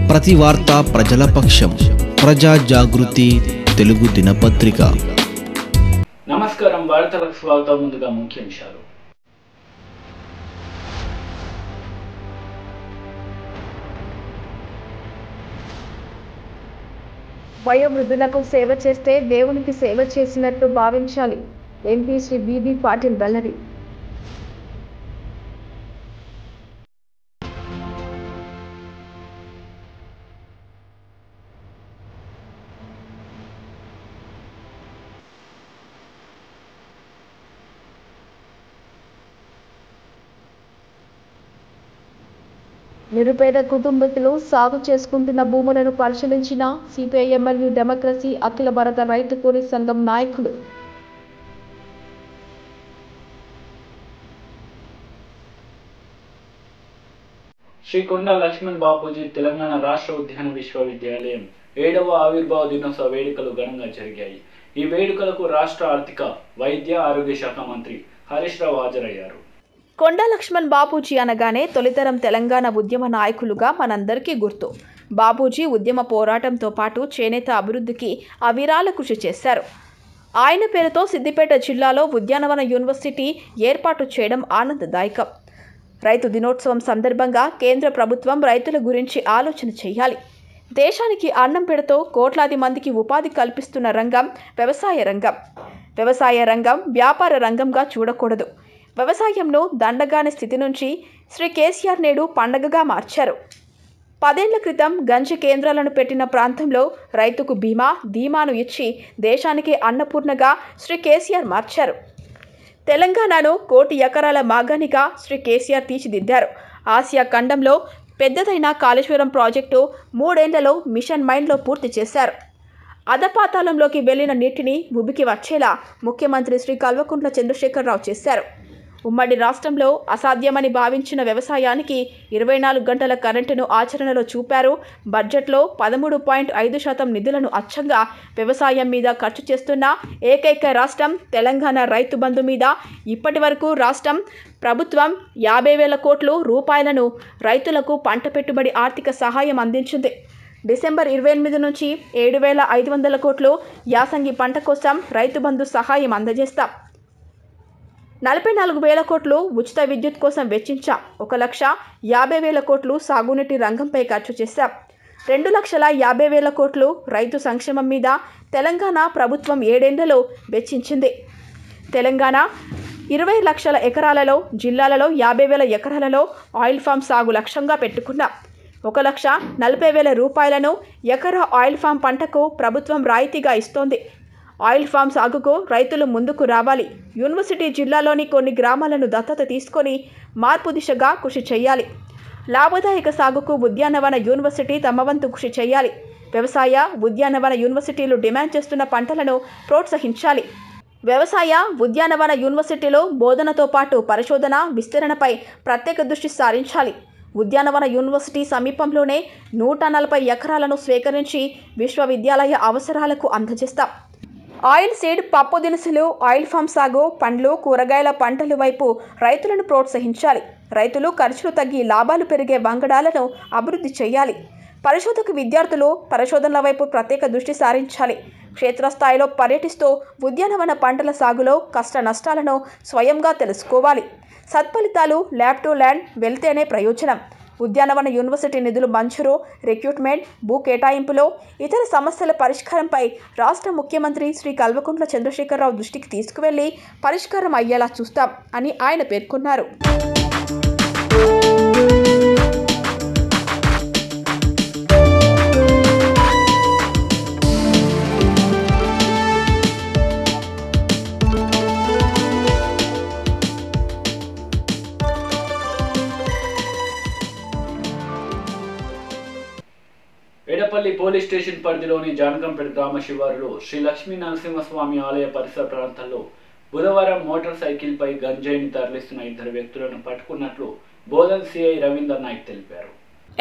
ప్రతి వార్త ప్రజల పక్షం. ప్రజా జాగృతి తెలుగు దినపత్రిక. నమస్కారం, వార్తలకు స్వాగతం. ముందుగా ముఖ్యాంశాలు. వయోవృద్ధులకు సేవ చేస్తే దేవునికి సేవ చేసినట్టు భావించాలి. ఎంపీ శ్రీ బీబీ పాటిల్ వెల్లడి. నిరుపేద కుటుంబీకులు సాగు చేసుకుంటున్న భూములను పరిశీలించిన సిపిఐ ఎమ్మెల్యే డెమోక్రసీ అఖిల భారత రైతు కూలీ సంఘం నాయకులు. శ్రీ కొండా లక్ష్మణ్ బాపూజీ తెలంగాణ రాష్ట్ర ఉద్యాన విశ్వవిద్యాలయం 7వ ఆవిర్భావ దినోత్సవ వేడుకలు ఘనంగా జరిగాయి. ఈ వేడుకలకు రాష్ట్ర ఆర్థిక, వైద్య, ఆరోగ్య శాఖ మంత్రి హరీష్ రావు హాజరయ్యారు. కొండా లక్ష్మణ్ బాపూజీ అనగానే తొలితరం తెలంగాణ ఉద్యమ నాయకులుగా మనందరికీ గుర్తు. బాపూజీ ఉద్యమ పోరాటంతో పాటు చేనేత అభివృద్ధికి అవిరాల కృషి చేశారు. ఆయన పేరుతో సిద్దిపేట జిల్లాలో ఉద్యానవన యూనివర్సిటీ ఏర్పాటు చేయడం ఆనందదాయకం. రైతు దినోత్సవం సందర్భంగా కేంద్ర ప్రభుత్వం రైతుల గురించి ఆలోచన చేయాలి. దేశానికి అన్నం పెడుతూ కోట్లాది మందికి ఉపాధి కల్పిస్తున్న రంగం వ్యవసాయ రంగం. వ్యవసాయ రంగం వ్యాపార రంగంగా చూడకూడదు. వ్యవసాయంను దండగాని స్థితి నుంచి శ్రీ కేసీఆర్ నేడు పండగగా మార్చారు. 10 ఏళ్ల క్రితం గంజి కేంద్రాలను పెట్టిన ప్రాంతంలో రైతుకు ధీమాను ఇచ్చి దేశానికి అన్నపూర్ణగా శ్రీ కేసీఆర్ మార్చారు. తెలంగాణను 1 కోటి ఎకరాల మాగాణిగా శ్రీ కేసీఆర్ తీర్చిదిద్దారు. ఆసియా ఖండంలో పెద్దదైన కాళేశ్వరం ప్రాజెక్టు 3 ఏళ్లలో మిషన్ మైండ్లో పూర్తి చేశారు. అధపాతాళంలోకి వెళ్లిన నీటిని ఉబికి వచ్చేలా ముఖ్యమంత్రి శ్రీ కల్వకుంట్ల చంద్రశేఖరరావు చేశారు. ఉమ్మడి రాష్ట్రంలో అసాధ్యమని భావించిన వ్యవసాయానికి 24 గంటల కరెంటును ఆచరణలో చూపారు. బడ్జెట్లో 13.5% నిధులను అచ్చంగా వ్యవసాయం మీద ఖర్చు చేస్తున్న ఏకైక రాష్ట్రం తెలంగాణ. రైతు బంధు మీద ఇప్పటి వరకు రాష్ట్రం ప్రభుత్వం 50,000 కోట్ల రూపాయలను రైతులకు పంట పెట్టుబడి ఆర్థిక సహాయం అందించింది. డిసెంబర్ 28 నుంచి 7,500 కోట్లు యాసంగి పంట కోసం రైతు బంధు సహాయం అందజేస్తాం. 44,000 కోట్లు ఉచిత విద్యుత్ కోసం వెచ్చించాం. 1,50,000 కోట్లు సాగునీటి రంగంపై ఖర్చు చేశాం. 2,50,000 కోట్లు రైతు సంక్షేమం మీద తెలంగాణ ప్రభుత్వం 7 ఏళ్లలో వెచ్చించింది. తెలంగాణ 20 లక్షల ఎకరాలలో, జిల్లాలలో 50,000 ఎకరాలలో ఆయిల్ ఫామ్ సాగు లక్ష్యంగా పెట్టుకున్నాం. 1,40,000 రూపాయలను ఎకరా ఆయిల్ ఫామ్ పంటకు ప్రభుత్వం రాయితీగా ఇస్తోంది. ఆయిల్ ఫామ్ సాగుకు రైతులు ముందుకు రావాలి. యూనివర్సిటీ జిల్లాలోని కొన్ని గ్రామాలను దత్తత తీసుకొని మార్పు దిశగా కృషి చేయాలి. లాభదాయక సాగుకు ఉద్యానవన యూనివర్సిటీ తమ వంతు కృషి చేయాలి. వ్యవసాయ, ఉద్యానవన యూనివర్సిటీలు డిమాండ్ చేస్తున్న పంటలను ప్రోత్సహించాలి. వ్యవసాయ, ఉద్యానవన యూనివర్సిటీలో బోధనతో పాటు పరిశోధన, విస్తరణపై ప్రత్యేక దృష్టి సారించాలి. ఉద్యానవన యూనివర్సిటీ సమీపంలోనే 140 ఎకరాలను స్వీకరించి విశ్వవిద్యాలయ అవసరాలకు అందజేస్తాం. ఆయిల్ సీడ్, పప్పు దినుసులు, ఆయిల్ ఫామ్ సాగు, పండ్లు, కూరగాయల పంటల వైపు రైతులను ప్రోత్సహించాలి. రైతులు ఖర్చులు తగ్గి లాభాలు పెరిగే వంగడాలను అభివృద్ధి చేయాలి. పరిశోధక విద్యార్థులు పరిశోధనల వైపు ప్రత్యేక దృష్టి సారించాలి. క్షేత్రస్థాయిలో పర్యటిస్తూ ఉద్యానవన పంటల సాగులో కష్ట నష్టాలను స్వయంగా తెలుసుకోవాలి. సత్ఫలితాలు ల్యాబ్ టు ల్యాండ్ వెళ్తేనే ప్రయోజనం. ఉద్యానవన యూనివర్సిటీ నిధులు మంజూరు, రిక్రూట్మెంట్, భూ కేటాయింపులో ఇతర సమస్యల పరిష్కారంపై రాష్ట్ర ముఖ్యమంత్రి శ్రీ కల్వకుంట్ల చంద్రశేఖరరావు దృష్టికి తీసుకువెళ్లి పరిష్కారం అయ్యేలా చూస్తాం అని ఆయన పేర్కొన్నారు. ఎడపల్లి పోలీస్ స్టేషన్ పరిధిలోని జానకంపేట గ్రామ శివారులో శ్రీ లక్ష్మీ నరసింహస్వామి ఆలయ పరిసర ప్రాంతాల్లో బుధవారం మోటార్ సైకిల్పై గంజాయిని తరలిస్తున్న 2 వ్యక్తులను పట్టుకున్నట్లు బోధన్ సిఐ రవీందర్ నాయక్ తెలిపారు.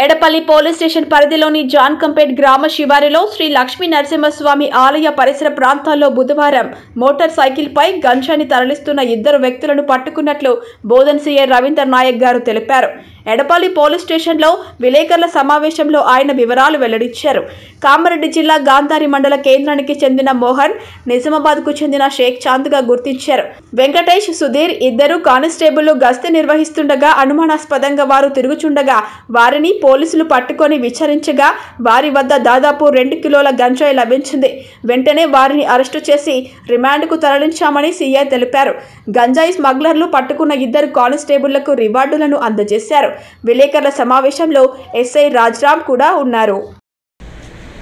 ఎడపల్లి పోలీస్ స్టేషన్ పరిధిలోని జాన్కంపేట్ గ్రామ శివారిలో శ్రీ లక్ష్మీ నరసింహస్వామి ఆలయ పరిసర ప్రాంతాల్లో బుధవారం మోటార్ సైకిల్పై గంజాని తరలిస్తున్న 2 వ్యక్తులను పట్టుకున్నట్లు బోధన్ సీఐ రవీందర్ నాయక్ గారు తెలిపారు. ఎడపల్లి పోలీస్ స్టేషన్లో విలేకరుల సమావేశంలో ఆయన వివరాలు వెల్లడించారు. కామారెడ్డి జిల్లా గాంధారి మండల కేంద్రానికి చెందిన మోహన్, నిజామాబాద్కు చెందిన షేక్ చాంద్గా గుర్తించారు. వెంకటేష్, సుధీర్ 2 కానిస్టేబుళ్లు గస్తీ నిర్వహిస్తుండగా అనుమానాస్పదంగా వారు తిరుగుచుండగా వారిని పోలీసులు పట్టుకొని విచారించగా వారి వద్ద దాదాపు 2 కిలోల గంజాయి లభించింది. వెంటనే వారిని అరెస్టు చేసి రిమాండ్కు తరలించామని సీఐ తెలిపారు. గంజాయి స్మగ్లర్లు పట్టుకున్న 2 కానిస్టేబుళ్లకు రివార్డులను అందజేశారు. విలేకరుల సమావేశంలో ఎస్ఐ రాజ్రామ్ కూడా ఉన్నారు.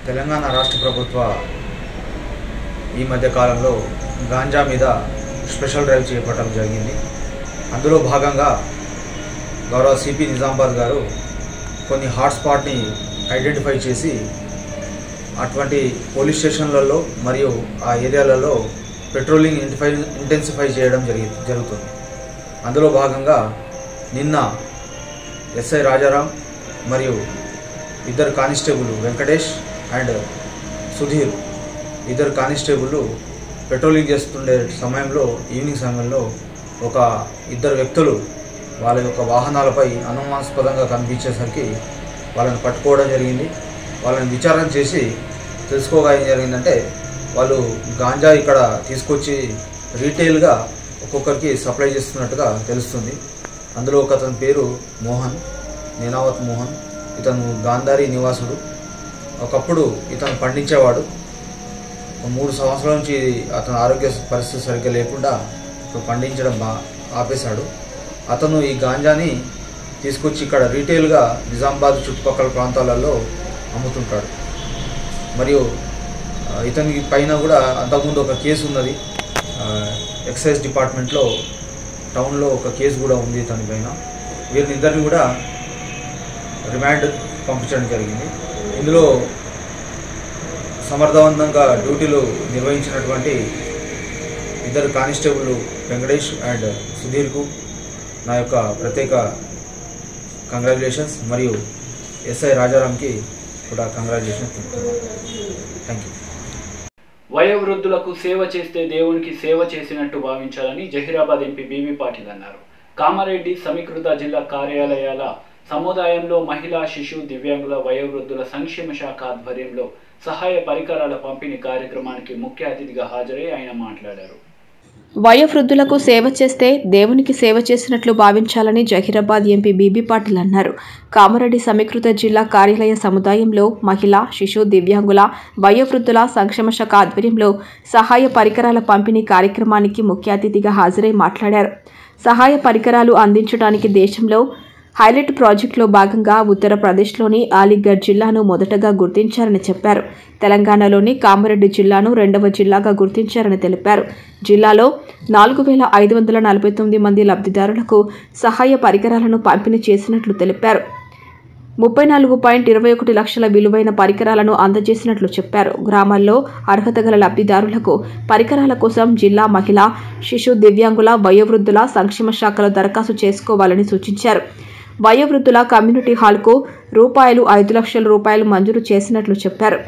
తెలంగాణ రాష్ట్ర ప్రభుత్వ ఈ మధ్య కాలంలో గాంజా మీద స్పెషల్ డ్రైవ్ చేపట్టడం జరిగింది. అందులో భాగంగా గౌరవ సిపి నిజామాబాద్ గారు కొన్ని హాట్స్పాట్ని ఐడెంటిఫై చేసి అటువంటి పోలీస్ స్టేషన్లలో మరియు ఆ ఏరియాలలో పెట్రోలింగ్ ఇంటెన్సిఫై చేయడం జరుగుతుంది. అందులో భాగంగా నిన్న ఎస్ఐ రాజారాం మరియు 2 constable Venkatesh and Sudheer 2 constable patrolling చేస్తుండే సమయంలో ఈవినింగ్ సమయంలో ఒక 2 వ్యక్తులు వాళ్ళ యొక్క వాహనాలపై అనుమానాస్పదంగా కనిపించేసరికి వాళ్ళని పట్టుకోవడం జరిగింది. వాళ్ళని విచారణ చేసి తెలుసుకోగా ఏం జరిగిందంటే వాళ్ళు గాంజా ఇక్కడ తీసుకొచ్చి రీటైల్గా ఒక్కొక్కరికి సప్లై చేస్తున్నట్టుగా తెలుస్తుంది. అందులో ఒక అతని పేరు మోహన్, నేనావత్ మోహన్. ఇతను గాంధారి నివాసుడు. ఒకప్పుడు ఇతను పండించేవాడు. 3 సంవత్సరాల నుంచి అతని ఆరోగ్య పరిస్థితి సరిగ్గా లేకుండా పండించడం ఆపేశాడు. అతను ఈ గాంజాని తీసుకొచ్చి ఇక్కడ రీటైల్గా నిజామాబాద్ చుట్టుపక్కల ప్రాంతాలలో అమ్ముతుంటాడు. మరియు ఇతని పైన కూడా అంతకుముందు ఒక కేసు ఉన్నది. ఎక్సైజ్ డిపార్ట్మెంట్లో టౌన్లో ఒక కేసు కూడా ఉంది ఇతని పైన. వీరిద్దరిని కూడా రిమాండ్ పంపించడం జరిగింది. ఇందులో సమర్థవంతంగా డ్యూటీలు నిర్వహించినటువంటి 2 కానిస్టేబుల్ వెంకటేష్ అండ్ సుధీర్కు నా యొక్క ప్రత్యేక కంగ్రాచులేషన్స్ మరియు ఎస్ఐ రాజారాంకి కూడా కంగ్రాచులేషన్స్ చెప్తున్నాను. Thank you. వయోవృద్ధులకు సేవ చేస్తే దేవునికి సేవ చేసినట్టు భావించాలని జహీరాబాద్ ఎంపీ బీబీ పాటిల్ అన్నారు. కామారెడ్డి సమీకృత జిల్లా కార్యాలయాల సముదాయంలో మహిళా, శిశు, దివ్యాంగుల, వయోవృద్ధుల సంక్షేమ శాఖ ఆధ్వర్యంలో సహాయ పరికరాల పంపిణీ కార్యక్రమానికి ముఖ్య అతిథిగా హాజరై ఆయన మాట్లాడారు. వయోవృద్ధులకు సేవ చేస్తే దేవునికి సేవ చేసినట్లు భావించాలని జహీరాబాద్ ఎంపీ బీబీ పాటిల్ అన్నారు. కామారెడ్డి సమీకృత జిల్లా కార్యాలయ సముదాయంలో మహిళా, శిశు, దివ్యాంగుల, వయోవృద్ధుల సంక్షేమ శాఖ ఆధ్వర్యంలో సహాయ పరికరాల పంపిణీ కార్యక్రమానికి ముఖ్య అతిథిగా హాజరై మాట్లాడారు. సహాయ పరికరాలు అందించడానికి దేశంలో హైలైట్ ప్రాజెక్టులో భాగంగా ఉత్తరప్రదేశ్లోని అలీగఢ్ జిల్లాను మొదటగా గుర్తించారని చెప్పారు. తెలంగాణలోని కామారెడ్డి జిల్లాను 2వ జిల్లాగా గుర్తించారని తెలిపారు. జిల్లాలో 4549 మంది లబ్ధిదారులకు సహాయ పరికరాలను పంపిణీ చేసినట్లు తెలిపారు. 34.21 లక్షల విలువైన పరికరాలను అందజేసినట్లు చెప్పారు. గ్రామాల్లో అర్హత గల లబ్ధిదారులకు పరికరాల కోసం జిల్లా మహిళా, శిశు, దివ్యాంగుల, వయోవృద్ధుల సంక్షేమ శాఖలో దరఖాస్తు చేసుకోవాలని సూచించారు. వయోవృద్ధుల కమ్యూనిటీ హాల్కు ₹5 లక్షల మంజూరు చేసినట్లు చెప్పారు.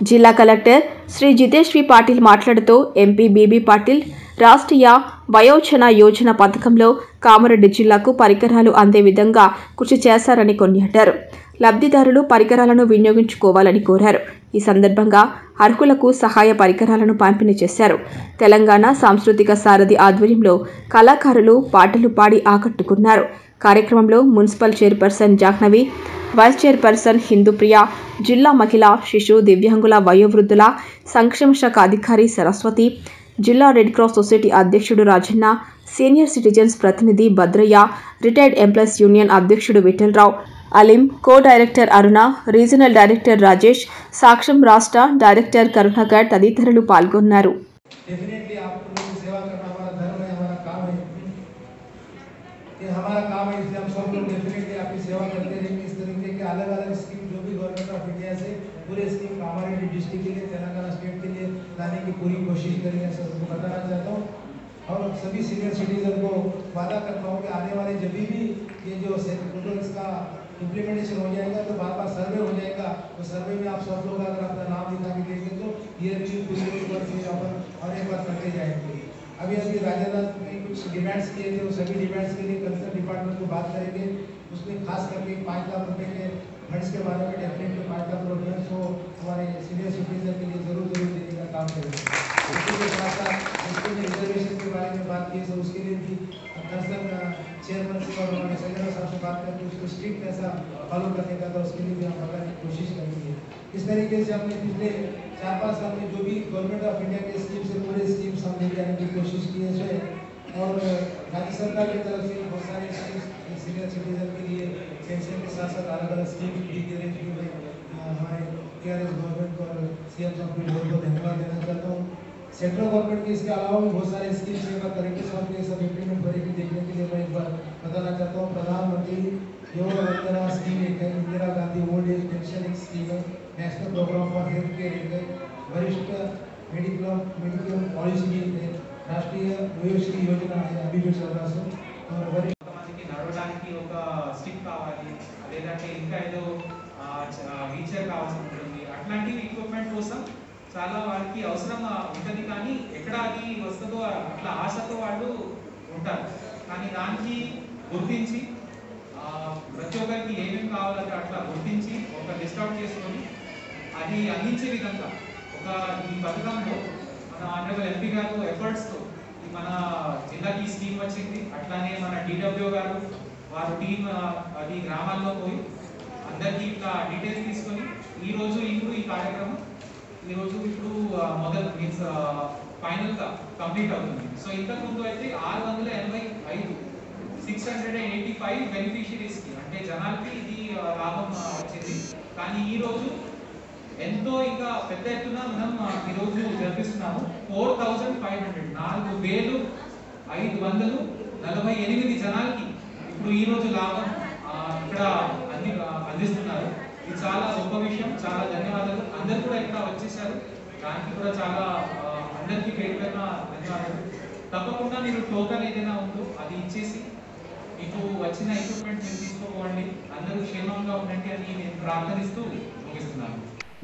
జిల్లా కలెక్టర్ శ్రీ జితేష్ వి పాటిల్ మాట్లాడుతూ ఎంపీ బీబీ పాటిల్ రాష్ట్రీయ వయోజన యోజన పథకంలో కామారెడ్డి జిల్లాకు పరికరాలు అందే విధంగా కృషి చేశారని కొనియాడారు. లబ్ధిదారులు పరికరాలను వినియోగించుకోవాలని కోరారు. ఈ సందర్భంగా అర్హులకు సహాయ పరికరాలను పంపిణీ చేశారు. తెలంగాణ సాంస్కృతిక సారథి ఆధ్వర్యంలో కళాకారులు పాటలు పాడి ఆకట్టుకున్నారు. కార్యక్రమంలో municipal chairperson Jahnavi, vice chairperson Hindupriya, జిల్లా మహిళా, శిశు, దివ్యాంగుల, వయోవృద్ధుల సంక్షేమ శాఖ అధికారి సరస్వతి, జిల్లా రెడ్ క్రాస్ సొసైటీ అధ్యక్షుడు రాజన్న, సీనియర్ సిటిజన్స్ ప్రతినిధి భద్రయ్య, రిటైర్డ్ ఎంప్లాయీస్ యూనియన్ అధ్యక్షుడు విఠలరావు, అలీం, కో డైరెక్టర్ అరుణ, రీజనల్ డైరెక్టర్ రాజేష్, సాక్ష్యం రాష్ట్ర డైరెక్టర్ కరుణాకర్ తదితరులు పాల్గొన్నారు. हमारा काम है, इसलिए हम सब लोग डेफिनेटली आपकी सेवा करते रहेंगे. इस तरीके के अलग अलग स्कीम जो भी गवर्नमेंट ऑफ इंडिया से पूरे स्कीम कामारेड्डी डिस्ट्रिक्ट के लिए, तेलंगाना स्टेट के लिए लाने की पूरी कोशिश करेंगे. सर को बताना चाहता हूँ और सभी सीनियर सिटीजन को वादा करता हूँ कि आने वाले जब भी ये जो टोटल इसका इम्प्लीमेंटेशन हो जाएगा तो बार बार सर्वे हो जाएगा, तो सर्वे में आप सब लोग अगर अपना नाम लिखा के देंगे तो ये रिव्यू पूरी फिर अपन और एक बार करते जाएंगे। अभी राजेंद्र ने कुछ डिमांड्स किए थे, वो सभी डिमांड्स के लिए कंसर्न डिपार्टमेंट को बात करेंगे। उसमें खास करके 5 लाख रुपए के फंड्स के बारे में डेफिनेटली 5 लाख रुपये को हमारे सीनियर सिटीजन के लिए जरूर देने का काम करेंगे। उसके साथ साथ उसके रिजर्वेशन के बारे में बात की, तो उसके लिए भी कंसर्न चेयरमैन से और हमारे सेक्रेटरी साहब से बात करके उसको स्ट्रिक्ट ऐसा फॉलो करने का, तो उसके लिए भी हम बताने की कोशिश करेंगे। इस तरीके से हमने पिछले 4-5 साल में जो भी गवर्नमेंट ऑफ इंडिया के स्कीम से पूरे स्कीम्स हम लेके आने की कोशिश की है, और राज्य सरकार की तरफ से बहुत सारे स्कीम्स सीनियर सिटीजन के लिए पेंशन के साथ साथ अलग अलग स्कीम भी अरेंज की हुई। हमारे TRS गवर्नमेंट को और CM साहब को बहुत बहुत धन्यवाद देना चाहता हूँ। सेंट्रल गवर्नमेंट की इसके अलावा भी बहुत सारे स्कीम्स एक बार तरीके से ये सब इम्प्लीमेंट करेगी देखने के लिए मैं एक बार बताना चाहता हूँ। प्रधानमंत्री युवा वंदना स्कीम एक है, Indira Gandhi old age pension एक स्कीम है, national programme for health care एक है, वरिष्ठ मेडिकल पॉलिसी है, राष्ट्रीय वयोश्री योजना है अभी जो चल रहा है, और वरिष्ठ కొంతమందికి నడవడానికి ఒక స్టిక్ కావాలి, లేదంటే ఇంకా ఏదో వీల్చైర్ కావాల్సి ఉంటుంది. అట్లాంటి ఎక్విప్మెంట్ కోసం చాలా వాళ్ళకి అవసరం ఉంటుంది, కానీ ఎక్కడ అది వస్తుందో అట్లా ఆశతో వాళ్ళు ఉంటారు. కానీ దానికి గుర్తించి ప్రతి ఒక్కరికి ఏమేమి కావాలంటే అట్లా గుర్తించి ఒక లిస్ట్ అవుట్ చేసుకొని అది అందించే విధంగా ఒక ఈ పథకంలో మన ఆనరబుల్ ఎంపీ గారు ఎఫర్ట్స్తో మన జిల్లాకి స్కీమ్ వచ్చింది. అట్లానే మన DWO గారు వారు టీం అది గ్రామాల్లో పోయి అందరికీ ఇట్లా డీటెయిల్స్ తీసుకొని ఈరోజు ఇప్పుడు ఈ కార్యక్రమం ఈరోజు ఇప్పుడు మొదలు మీన్స్ ఫైనల్గా కంప్లీట్ అవుతుంది. సో ఇంతకుముందు అయితే 685 685 బెనిఫిషియరీస్కి అంటే జనాలకి ఇది లాభం వచ్చింది. కానీ ఈరోజు ఎంతో ఇంకా పెద్ద ఎత్తున మనం ఈరోజు జరిపిస్తున్నాము. 4500 4548 జనాలకి ఇప్పుడు ఈరోజు లాభం ఇక్కడ అందిస్తున్నారు. ఇది చాలా గొప్ప విషయం, చాలా ధన్యవాదాలు. అందరు కూడా ఇక్కడ వచ్చేసారు, దానికి కూడా చాలా అందరికీ పేరు పేరున ధన్యవాదాలు. తప్పకుండా మీరు టోకన్ ఏదైనా ఉందో అది ఇచ్చేసి మీకు వచ్చిన ఎక్విప్మెంట్ మీరు తీసుకోపోండి. అందరూ క్షేమంగా ఉండండి అని నేను ప్రార్థనిస్తూ ముగిస్తున్నాను.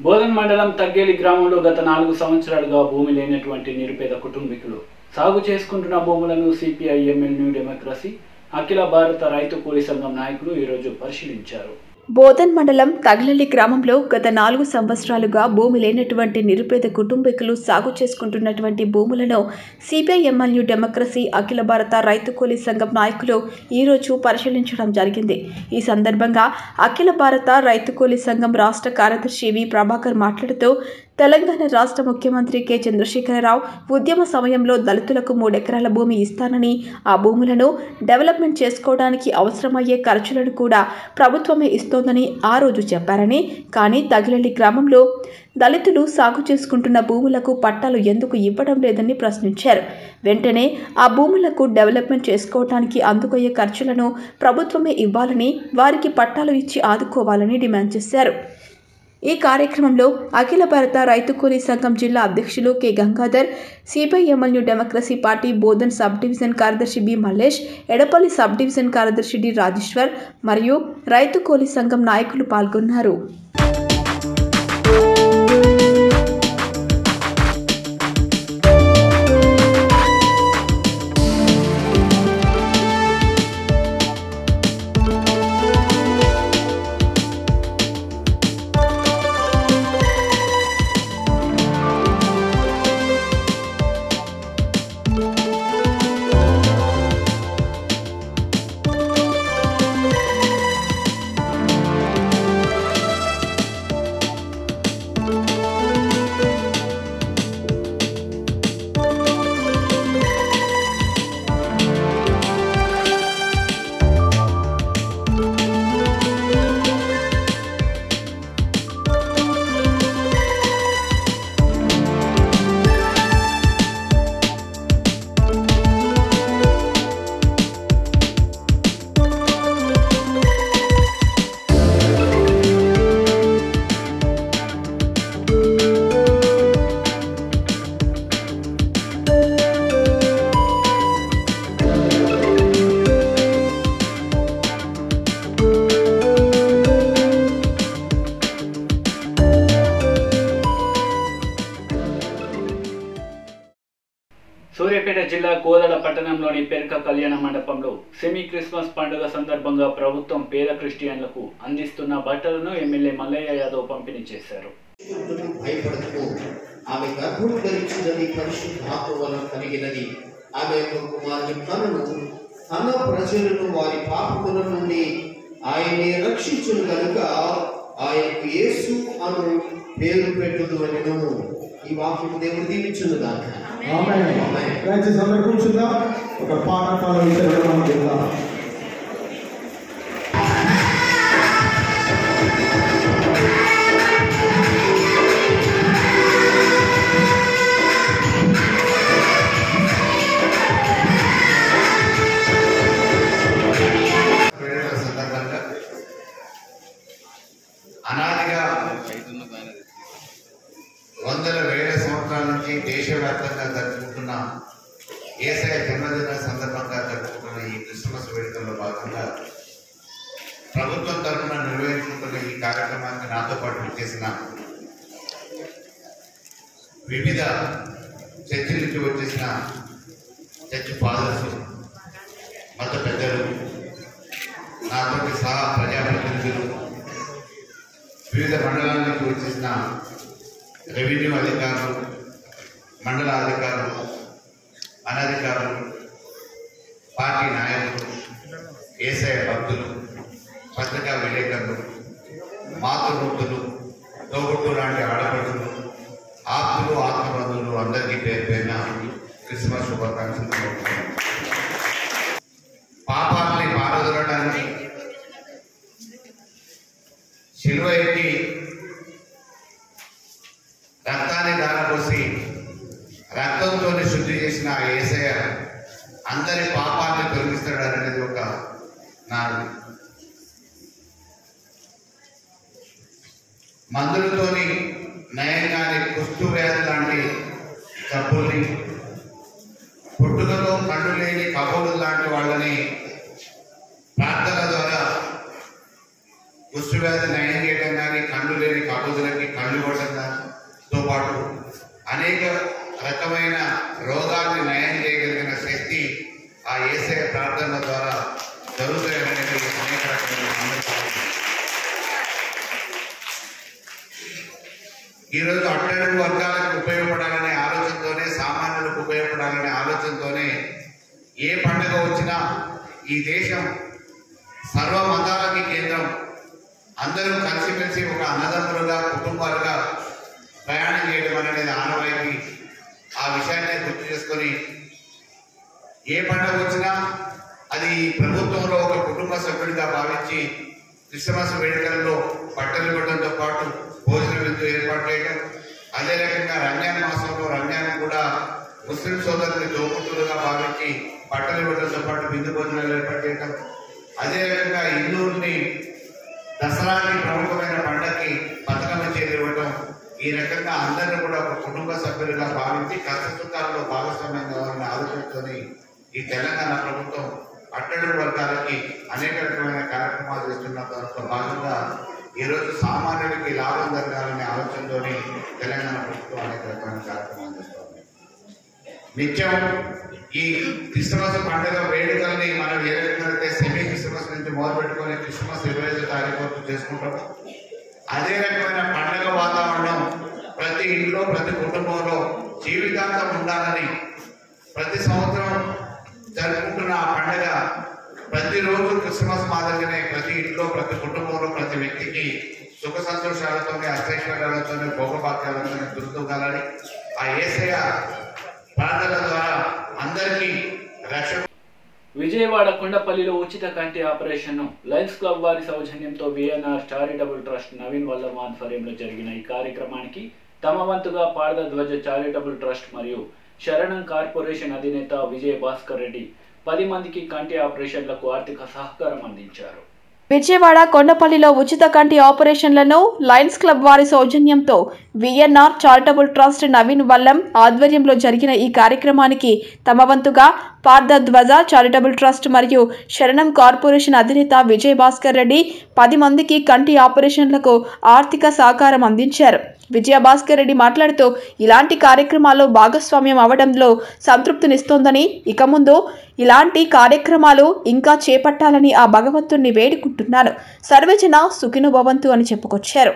బోధన్ మండలం తగ్గేలి గ్రామంలో గత 4 సంవత్సరాలుగా భూమి లేనటువంటి నిరుపేద కుటుంబీకులు సాగు చేసుకుంటున్న భూములను CPI-ML న్యూ డెమోక్రసీ అఖిల భారత రైతు కూలీ సంఘం నాయకులు ఈరోజు పరిశీలించారు. బోధన్ మండలం తగలలి గ్రామంలో గత 4 సంవత్సరాలుగా భూమి లేనటువంటి నిరుపేద కుటుంబీకులు సాగు చేసుకుంటున్నటువంటి భూములను CPI-ML న్యూ డెమోక్రసీ అఖిల భారత రైతు కూలీ సంఘం నాయకులు ఈరోజు పరిశీలించడం జరిగింది. ఈ సందర్భంగా అఖిల భారత రైతు కూలీ సంఘం రాష్ట్ర కార్యదర్శి వి ప్రభాకర్ మాట్లాడుతూ తెలంగాణ రాష్ట్ర ముఖ్యమంత్రి కె చంద్రశేఖరరావు ఉద్యమ సమయంలో దళితులకు 3 ఎకరాల భూమి ఇస్తానని, ఆ భూములను డెవలప్మెంట్ చేసుకోవడానికి అవసరమయ్యే ఖర్చులను కూడా ప్రభుత్వమే ఇస్తోందని ఆ రోజు చెప్పారని, కానీ తగిలలి గ్రామంలో దళితులు సాగు చేసుకుంటున్న భూములకు పట్టాలు ఎందుకు ఇవ్వడం లేదని ప్రశ్నించారు. వెంటనే ఆ భూములకు డెవలప్మెంట్ చేసుకోవడానికి అందుకయ్యే ఖర్చులను ప్రభుత్వమే ఇవ్వాలని, వారికి పట్టాలు ఇచ్చి ఆదుకోవాలని డిమాండ్ చేశారు. ఈ కార్యక్రమంలో అఖిల భారత రైతు కూలీ సంఘం జిల్లా అధ్యక్షులు K Gangadhar, CPI-ML new democracy party Bodhan sub division కార్యదర్శి B Mallesh, Edapalli sub division కార్యదర్శి డి రాజేశ్వర్ మరియు రైతు కూలీ సంఘం నాయకులు పాల్గొన్నారు. జిల్లా కోదాడ పట్టణంలోని పెరక కళ్యాణ మండపంలో సెమీ క్రిస్మస్ పండుగ సందర్భంగా ప్రభుత్వం పేద క్రిస్టియన్లకు అందిస్తున్న బట్టలను ఎమ్మెల్యే మల్లయ్య యాదవ్ పంపిణీ చేశారు. భయపడకు, ఆమె గర్భం ధరించినది పరిశుద్ధాత్మ వలన కలిగినది. ఆమె యొక్క కుమారుని కనును తన ప్రజలను వారి పాపముల నుండి ఆయనే రక్షించును కనుక ఆయనకు యేసు అను పేరు పెట్టుదు అనెను. ఈ వాక్యం దేవుడు దీవించును గాక. ఆమేన్. దయచేసి అందరూ కూర్చుందాం. ఒక పాట పాడుకుందాం. అనాదిగా వందల వేల సంవత్సరాల నుంచి దేశవ్యాప్తంగా జరుపుకుంటున్న యేసయ్య జన్మదిన సందర్భంగా జరుపుకుంటున్న ఈ క్రిస్మస్ వేడుకల్లో భాగంగా ప్రభుత్వం తరఫున నిర్వహించుకుంటున్న ఈ కార్యక్రమానికి నాతో పాటు చేసిన వివిధ చర్చి నుంచి వచ్చేసిన చర్చి ఫాదర్స్, మత పెద్దలు, నాతోటి సహా ప్రజాప్రతినిధులు, వివిధ మండలాల నుంచి వచ్చేసిన రెవెన్యూ అధికారులు, మండల అధికారులు, అనధికారులు, పార్టీ నాయకులు, యేసయ్య భక్తులు, పత్రికా విలేకరులు, మాతృమూర్తులు, తోబుట్టు లాంటి ఆడపడులు, ఆప్తులు, ఆత్మబంధువులు అందరికీ పేరు పేరున క్రిస్మస్ శుభాకాంక్షలు. పాపాలని పారదొలడానికి శిలువ ఎక్కి రక్తాన్ని దారపోసి రక్తంతో శుద్ధి చేసిన యేసయ్య అందరి పాపాన్ని తొలగిస్తాడు అనేది ఒక నాడు. మందులతోని నయం కాని కుష్టు వ్యాధి లాంటి జబ్బుల్ని, పుట్టుకతో కళ్ళు లేని కబోలు లాంటి వాళ్ళని ప్రార్థన ద్వారా కుష్టు వ్యాధి నయం చేయడం కానీ, కళ్ళు లేని కబోదులకి కళ్ళు ఇవ్వడం దానితో పాటు అనేక రకమైన రోగాల్ని నయం చేయగలిగిన శక్తి ఆ యేసయ్య ప్రార్థన ద్వారా జరుగుతాయనేది అనేక రకమైన సందర్భాలు. ఈరోజు అట్టడుగు వర్గాలకు ఉపయోగపడాలనే ఆలోచనతోనే, సామాన్యులకు ఉపయోగపడాలనే ఆలోచనతోనే ఏ పండుగ వచ్చినా ఈ దేశం సర్వ మతాలకి కేంద్రం, అందరూ కలిసిమెలిసి ఒక అన్నదమ్ములుగా, కుటుంబాలుగా ప్రయాణం చేయడం అనేది ఆనవాయితీ. ఆ విషయాన్ని గుర్తు చేసుకొని ఏ పండుగ వచ్చినా అది ప్రభుత్వంలో ఒక కుటుంబ సభ్యుడిగా భావించి క్రిస్మస్ వేడుకల్లో బట్టలు ఇవ్వడంతో పాటు భోజన విందు ఏర్పాటు చేయడం, అదే రకంగా రంజాన్ మాసంలో రంజాన్ కూడా ముస్లిం సోదరుని తోబుట్టులుగా భావించి బట్టలు ఇవ్వడంతో పాటు విందు భోజనాలు ఏర్పాటు చేయడం, అదే రకంగా హిందువుల్ని దసరాకి ప్రముఖమైన పండగకి బతుకమ్మ చేరివ్వడం, ఈ రకంగా అందరినీ కూడా ఒక కుటుంబ సభ్యులుగా భావించి కష్టసుఖాల్లో భాగస్వామ్యం కావాలనే ఆలోచనతోని ఈ తెలంగాణ ప్రభుత్వం అట్టడుగు వర్గాలకి అనేక రకమైన కార్యక్రమాలు చేస్తున్న దాంట్లో భాగంగా ఈరోజు సామాన్యులకి లాభం జరగాలనే ఆలోచనతోని తెలంగాణ ప్రభుత్వం అనేక రకమైన కార్యక్రమాలు చేస్తుంది. నిత్యం ఈ క్రిస్మస్ పండుగ వేడుకల్ని మనం ఏ రకంగా సెమీ క్రిస్మస్ నుంచి మొదలు పెట్టుకొని క్రిస్మస్ 25వ తారీఖు వరకు చేసుకుంటాము. అదే రకమైన పండుగ వాతావరణం ప్రతి ఇంట్లో, ప్రతి కుటుంబంలో జీవితాంతం ఉండాలని ప్రతి సంవత్సరం జరుపుకుంటున్న ఆ పండుగ ప్రతిరోజు క్రిస్మస్ మాదిరిగానే ప్రతి ఇంట్లో, ప్రతి కుటుంబంలో, ప్రతి వ్యక్తికి సుఖ సంతోషాలతోనే, అష్టైశ్వర్యాలతోనే, భోగభాగ్యాలతోనే దుర్తుగాలని ఆ యేసయ్య ప్రార్థన ద్వారా అందరికీ రక్షణ. విజయవాడ కొండపల్లిలో ఉచిత కంటి ఆపరేషన్ను లయన్స్ క్లబ్ వారి సౌజన్యంతో VNR charitable trust Naveen Vallabha ఆధ్వర్యంలో జరిగిన ఈ కార్యక్రమానికి తమ వంతుగా పారద ధ్వజ చారిటబుల్ ట్రస్ట్ మరియు శరణం కార్పొరేషన్ అధినేత విజయ భాస్కర్ రెడ్డి 10 మందికి కంటి ఆపరేషన్లకు ఆర్థిక సహకారం అందించారు. విజయవాడ కొండపల్లిలో ఉచిత కంటి ఆపరేషన్లను లయన్స్ క్లబ్ వారి సౌజన్యంతో VNR charitable trust Naveen Vallam ఆధ్వర్యంలో జరిగిన ఈ కార్యక్రమానికి తమ వంతుగా పారద ధ్వజ చారిటబుల్ ట్రస్ట్ మరియు శరణం కార్పొరేషన్ అధినేత విజయ్ భాస్కర్ రెడ్డి 10 మందికి కంటి ఆపరేషన్లకు ఆర్థిక సహకారం అందించారు. విజయభాస్కర్ రెడ్డి మాట్లాడుతూ ఇలాంటి కార్యక్రమాల్లో భాగస్వామ్యం అవడంలో సంతృప్తినిస్తోందని, ఇక ముందు ఇలాంటి కార్యక్రమాలు ఇంకా చేపట్టాలని ఆ భగవంతుణ్ణి వేడుకుంటున్నాను. సర్వజన సుఖినో భవంతు అని చెప్పుకొచ్చారు.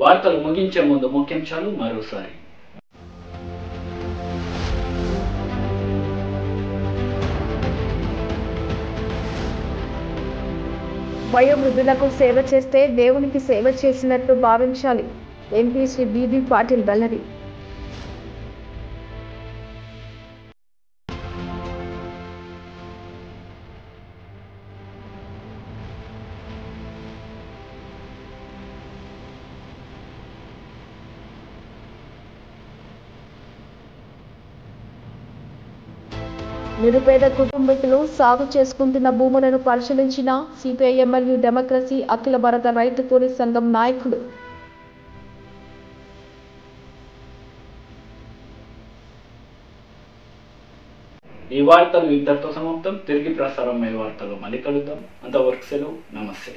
వార్తలు ముగించే ముందు ముఖ్యాంశాలు మరోసారి. వయోవృద్ధులకు సేవ చేస్తే దేవునికి సేవ చేసినట్టు భావించాలి. ఎంపీ శ్రీ బీబీ పాటిల్ వెల్లడి. నిరుపేద కుటుంబీకులు సాగు చేసుకుంటున్న భూములను పరిశీలించిన సిపిఐఎంఎల్ డెమోక్రసీ అఖిల భారత రైతు కూలీ సంఘం నాయకులు. ఈ వార్తలు ఇంతటితో సమాప్తం. తిరిగి ప్రసారం అయ్యే వార్తలు మళ్ళీ కలుద్దాం. అంతవరకు సెలవు. నమస్తే.